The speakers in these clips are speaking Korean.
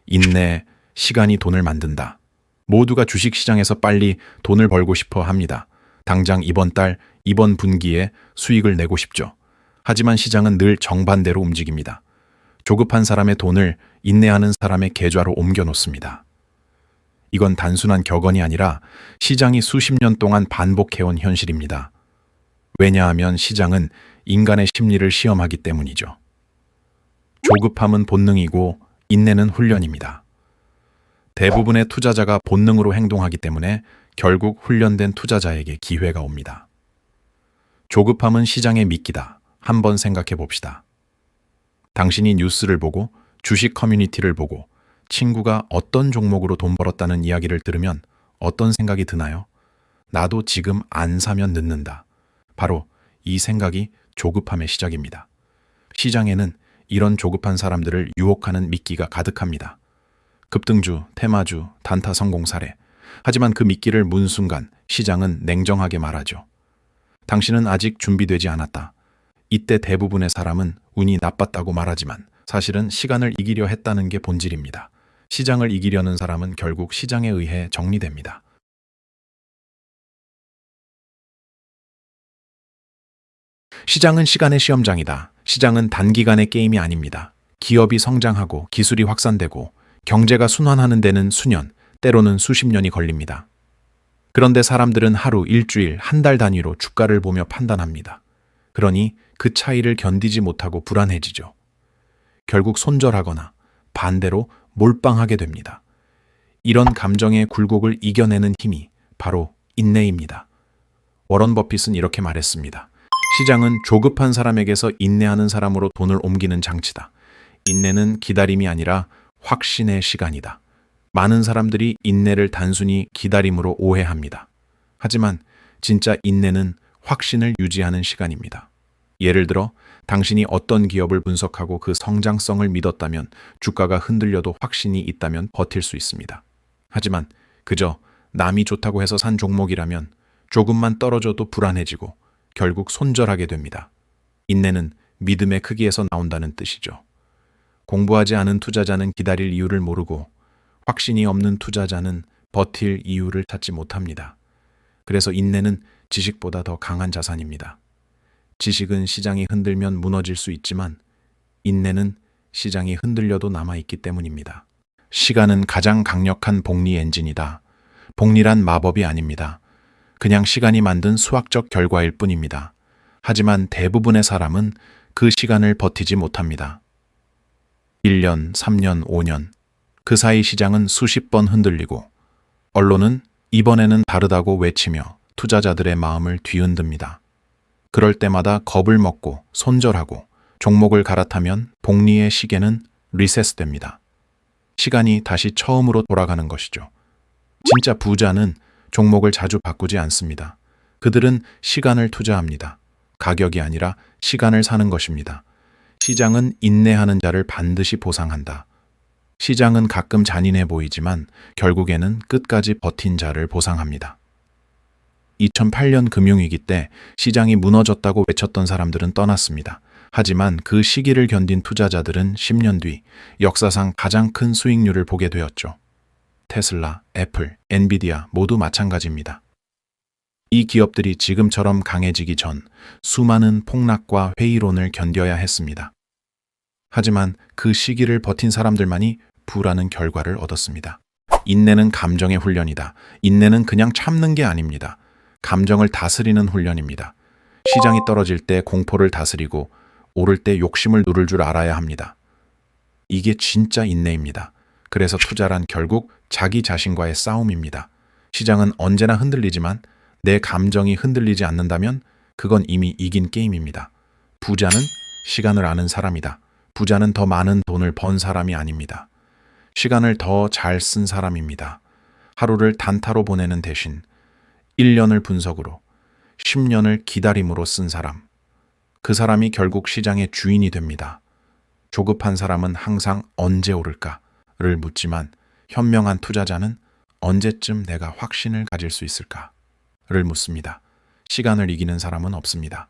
인내, 시간이 돈을 만든다. 모두가 주식시장에서 빨리 돈을 벌고 싶어 합니다. 당장 이번 달, 이번 분기에 수익을 내고 싶죠. 하지만 시장은 늘 정반대로 움직입니다. 조급한 사람의 돈을 인내하는 사람의 계좌로 옮겨 놓습니다. 이건 단순한 격언이 아니라 시장이 수십 년 동안 반복해온 현실입니다. 왜냐하면 시장은 인간의 심리를 시험하기 때문이죠. 조급함은 본능이고 인내는 훈련입니다. 대부분의 투자자가 본능으로 행동하기 때문에 결국 훈련된 투자자에게 기회가 옵니다. 조급함은 시장에 미끼다. 한번 생각해 봅시다. 당신이 뉴스를 보고 주식 커뮤니티를 보고 친구가 어떤 종목으로 돈 벌었다는 이야기를 들으면 어떤 생각이 드나요? 나도 지금 안 사면 늦는다. 바로 이 생각이 조급함의 시작입니다. 시장에는 이런 조급한 사람들을 유혹하는 미끼가 가득합니다. 급등주, 테마주, 단타 성공 사례. 하지만 그 미끼를 문 순간 시장은 냉정하게 말하죠. 당신은 아직 준비되지 않았다. 이때 대부분의 사람은 운이 나빴다고 말하지만 사실은 시간을 이기려 했다는 게 본질입니다. 시장을 이기려는 사람은 결국 시장에 의해 정리됩니다. 시장은 시간의 시험장이다. 시장은 단기간의 게임이 아닙니다. 기업이 성장하고 기술이 확산되고 경제가 순환하는 데는 수년, 때로는 수십 년이 걸립니다. 그런데 사람들은 하루, 일주일, 한 달 단위로 주가를 보며 판단합니다. 그러니 그 차이를 견디지 못하고 불안해지죠. 결국 손절하거나 반대로 몰빵하게 됩니다. 이런 감정의 굴곡을 이겨내는 힘이 바로 인내입니다. 워런 버핏은 이렇게 말했습니다. 시장은 조급한 사람에게서 인내하는 사람으로 돈을 옮기는 장치다. 인내는 기다림이 아니라 확신의 시간이다. 많은 사람들이 인내를 단순히 기다림으로 오해합니다. 하지만 진짜 인내는 확신을 유지하는 시간입니다. 예를 들어 당신이 어떤 기업을 분석하고 그 성장성을 믿었다면 주가가 흔들려도 확신이 있다면 버틸 수 있습니다. 하지만 그저 남이 좋다고 해서 산 종목이라면 조금만 떨어져도 불안해지고 결국 손절하게 됩니다. 인내는 믿음의 크기에서 나온다는 뜻이죠. 공부하지 않은 투자자는 기다릴 이유를 모르고 확신이 없는 투자자는 버틸 이유를 찾지 못합니다. 그래서 인내는 지식보다 더 강한 자산입니다. 지식은 시장이 흔들면 무너질 수 있지만 인내는 시장이 흔들려도 남아있기 때문입니다. 시간은 가장 강력한 복리 엔진이다. 복리란 마법이 아닙니다. 그냥 시간이 만든 수학적 결과일 뿐입니다. 하지만 대부분의 사람은 그 시간을 버티지 못합니다. 1년, 3년, 5년. 그 사이 시장은 수십 번 흔들리고 언론은 이번에는 다르다고 외치며 투자자들의 마음을 뒤흔듭니다. 그럴 때마다 겁을 먹고 손절하고 종목을 갈아타면 복리의 시계는 리셋됩니다. 시간이 다시 처음으로 돌아가는 것이죠. 진짜 부자는 종목을 자주 바꾸지 않습니다. 그들은 시간을 투자합니다. 가격이 아니라 시간을 사는 것입니다. 시장은 인내하는 자를 반드시 보상한다. 시장은 가끔 잔인해 보이지만 결국에는 끝까지 버틴 자를 보상합니다. 2008년 금융위기 때 시장이 무너졌다고 외쳤던 사람들은 떠났습니다. 하지만 그 시기를 견딘 투자자들은 10년 뒤 역사상 가장 큰 수익률을 보게 되었죠. 테슬라, 애플, 엔비디아 모두 마찬가지입니다. 이 기업들이 지금처럼 강해지기 전 수많은 폭락과 회의론을 견뎌야 했습니다. 하지만 그 시기를 버틴 사람들만이 부라는 결과를 얻었습니다. 인내는 감정의 훈련이다. 인내는 그냥 참는 게 아닙니다. 감정을 다스리는 훈련입니다. 시장이 떨어질 때 공포를 다스리고 오를 때 욕심을 누를 줄 알아야 합니다. 이게 진짜 인내입니다. 그래서 투자란 결국 자기 자신과의 싸움입니다. 시장은 언제나 흔들리지만 내 감정이 흔들리지 않는다면 그건 이미 이긴 게임입니다. 부자는 시간을 아는 사람이다. 부자는 더 많은 돈을 번 사람이 아닙니다. 시간을 더 잘 쓴 사람입니다. 하루를 단타로 보내는 대신 1년을 분석으로 10년을 기다림으로 쓴 사람. 그 사람이 결국 시장의 주인이 됩니다. 조급한 사람은 항상 언제 오를까를 묻지만 현명한 투자자는 언제쯤 내가 확신을 가질 수 있을까를 묻습니다. 시간을 이기는 사람은 없습니다.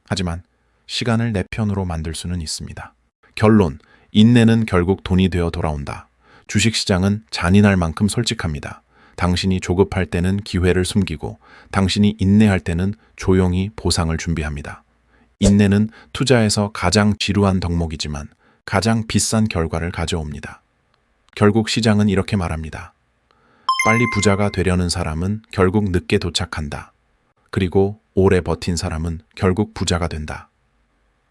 하지만 시간을 내 편으로 만들 수는 있습니다. 결론, 인내는 결국 돈이 되어 돌아온다. 주식시장은 잔인할 만큼 솔직합니다. 당신이 조급할 때는 기회를 숨기고 당신이 인내할 때는 조용히 보상을 준비합니다. 인내는 투자에서 가장 지루한 덕목이지만 가장 비싼 결과를 가져옵니다. 결국 시장은 이렇게 말합니다. 빨리 부자가 되려는 사람은 결국 늦게 도착한다. 그리고 오래 버틴 사람은 결국 부자가 된다.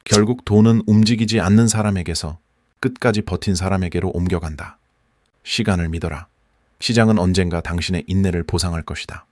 결국 돈은 움직이지 않는 사람에게서 끝까지 버틴 사람에게로 옮겨간다. 시간을 믿어라. 시장은 언젠가 당신의 인내를 보상할 것이다.